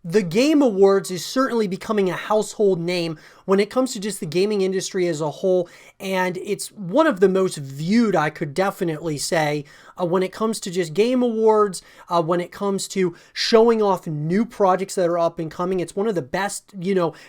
The Game Awards is certainly becoming a household name when it comes to just the gaming industry as a whole, and it's one of the most viewed, I could definitely say, when it comes to just Game Awards, when it comes to showing off new projects that are up and coming. It's one of the best,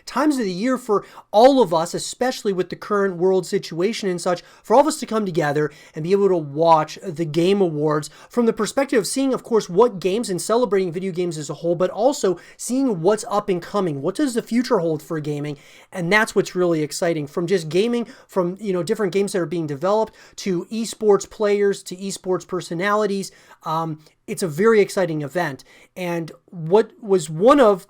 times of the year for all of us, especially with the current world situation and such, for all of us to come together and be able to watch the Game Awards from the perspective of seeing, of course, what games and celebrating video games as a whole, but also seeing what's up and coming. What does the future hold for gaming? And that's what's really exciting. From just gaming, from different games that are being developed, to esports players, to esports personalities. It's a very exciting event. And what was one of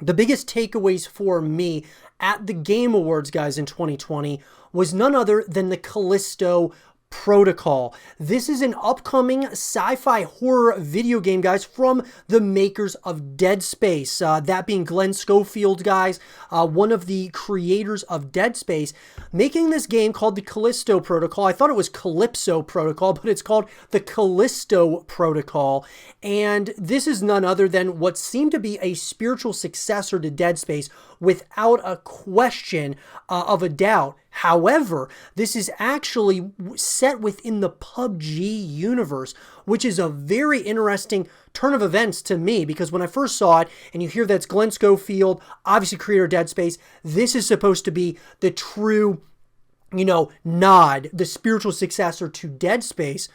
the biggest takeaways for me at the Game Awards, guys, in 2020 was none other than the Callisto Protocol. This is an upcoming sci-fi horror video game, guys, from the makers of Dead Space. That being Glenn Schofield, guys, one of the creators of Dead Space, making this game called the Callisto Protocol. I thought it was Calypso Protocol, but it's called the Callisto Protocol. And this is none other than what seemed to be a spiritual successor to Dead Space, without a question of a doubt. However, this is actually set within the PUBG universe, which is a very interesting turn of events to me, because when I first saw it, and you hear that's Glenn Schofield, obviously creator of Dead Space, this is supposed to be the true, nod, the spiritual successor to Dead Space,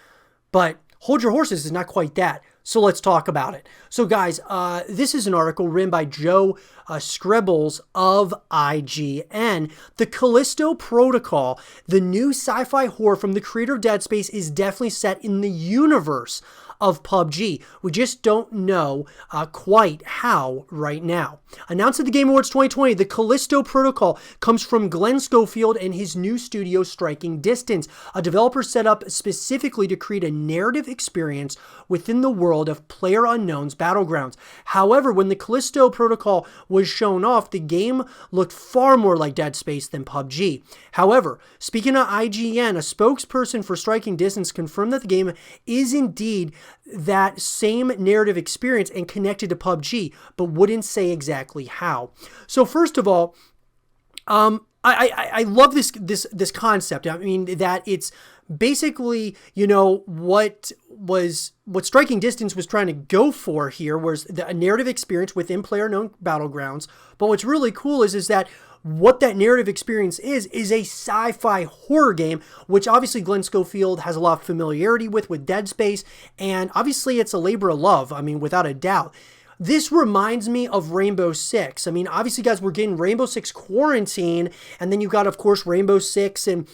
but hold your horses, is not quite that. So let's talk about it. So guys, this is an article written by Joe Scribbles of IGN. The Callisto Protocol, the new sci-fi horror from the creator of Dead Space, is definitely set in the universe of PUBG. We just don't know quite how right now. Announced at the Game Awards 2020, the Callisto Protocol comes from Glenn Schofield and his new studio Striking Distance, a developer set up specifically to create a narrative experience within the world of PlayerUnknown's Battlegrounds. However, when the Callisto Protocol was shown off, the game looked far more like Dead Space than PUBG. However, speaking of IGN, a spokesperson for Striking Distance confirmed that the game is indeed that same narrative experience and connected to PUBG, but wouldn't say exactly how. So first of all, I love this concept. I mean, that it's basically, what Striking Distance was trying to go for here was a narrative experience within PlayerUnknown Battlegrounds. But what's really cool is that what that narrative experience is a sci-fi horror game, which obviously Glenn Schofield has a lot of familiarity with Dead Space, and obviously it's a labor of love, I mean, without a doubt. This reminds me of Rainbow Six. I mean, obviously, guys, we're getting Rainbow Six Quarantine, and then you've got, of course, Rainbow Six and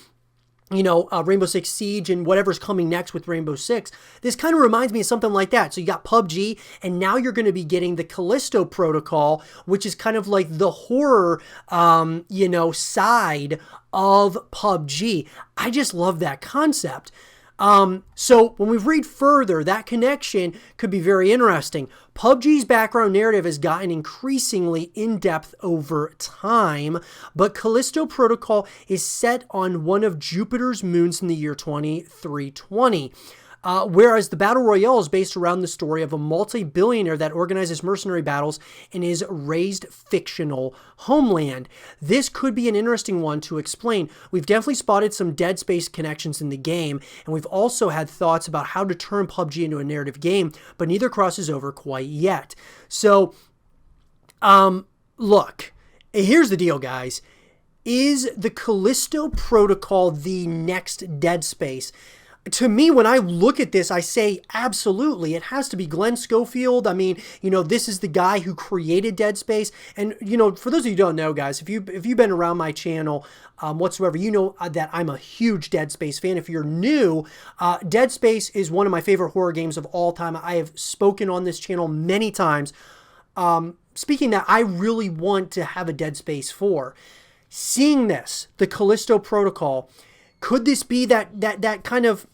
Rainbow Six Siege and whatever's coming next with Rainbow Six. This kind of reminds me of something like that. So you got PUBG, and now you're going to be getting the Callisto Protocol, which is kind of like the horror, side of PUBG. I just love that concept. So when we read further, that connection could be very interesting. PUBG's background narrative has gotten increasingly in-depth over time, but Callisto Protocol is set on one of Jupiter's moons in the year 2320. Whereas the Battle Royale is based around the story of a multi-billionaire that organizes mercenary battles in his raised fictional homeland. This could be an interesting one to explain. We've definitely spotted some Dead Space connections in the game, and we've also had thoughts about how to turn PUBG into a narrative game, but neither crosses over quite yet. So, look, here's the deal, guys. Is the Callisto Protocol the next Dead Space? To me, when I look at this, I say absolutely. It has to be Glenn Schofield. I mean, this is the guy who created Dead Space. And, for those of you who don't know, guys, if you've been around my channel whatsoever, you know that I'm a huge Dead Space fan. If you're new, Dead Space is one of my favorite horror games of all time. I have spoken on this channel many times. Speaking that, I really want to have a Dead Space 4. Seeing this, the Callisto Protocol, could this be that kind of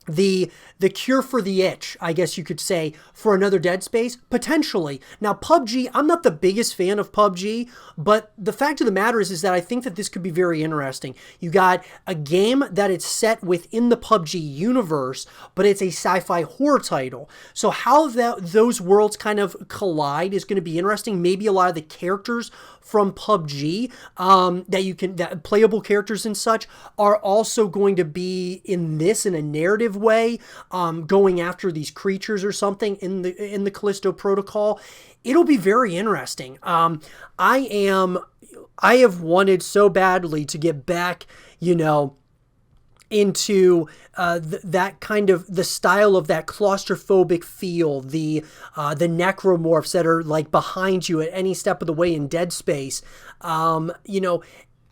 the cure for the itch, I guess you could say, for another Dead Space? Potentially. Now, PUBG, I'm not the biggest fan of PUBG, but the fact of the matter is that I think that this could be very interesting. You got a game that is set within the PUBG universe, but it's a sci-fi horror title. So how those worlds kind of collide is going to be interesting. Maybe a lot of the characters from PUBG that playable characters and such are also going to be in this in a narrative way, going after these creatures or something in the Callisto Protocol. It'll be very interesting. I have wanted so badly to get back, into that kind of the style of that claustrophobic feel, the necromorphs that are like behind you at any step of the way in Dead Space.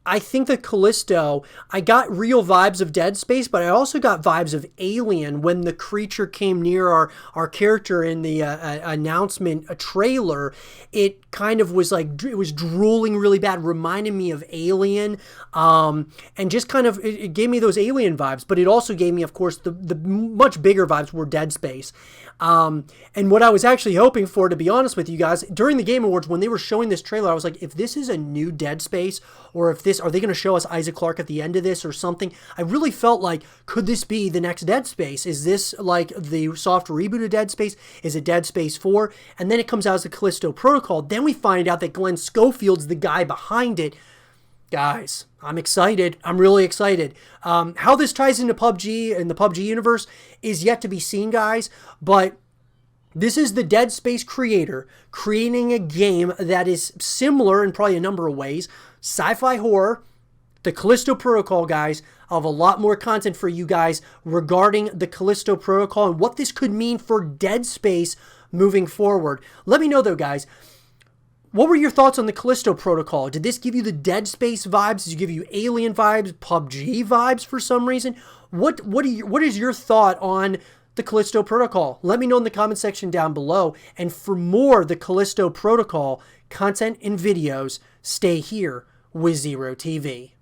I think that Callisto, I got real vibes of Dead Space, but I also got vibes of Alien when the creature came near our character in the announcement trailer. It kind of was like, it was drooling really bad, reminded me of Alien, and just kind of, it gave me those Alien vibes, but it also gave me, of course, the much bigger vibes were Dead Space. And what I was actually hoping for, to be honest with you guys, during the Game Awards, when they were showing this trailer, I was like, if this is a new Dead Space, or if this, are they going to show us Isaac Clarke at the end of this or something? I really felt like, could this be the next Dead Space? Is this like the soft reboot of Dead Space? Is it Dead Space 4? And then it comes out as the Callisto Protocol. Then we find out that Glenn Schofield's the guy behind it. Guys, I'm excited. I'm really excited. How this ties into PUBG and the PUBG universe is yet to be seen, guys. But this is the Dead Space creator creating a game that is similar in probably a number of ways. Sci-fi horror. The Callisto Protocol, guys. I'll have a lot more content for you guys regarding the Callisto Protocol and what this could mean for Dead Space moving forward. Let me know, though, guys. What were your thoughts on the Callisto Protocol? Did this give you the Dead Space vibes? Did it give you Alien vibes, PUBG vibes for some reason? What is your thought on the Callisto Protocol? Let me know in the comment section down below. And for more the Callisto Protocol content and videos, stay here with Zero TV.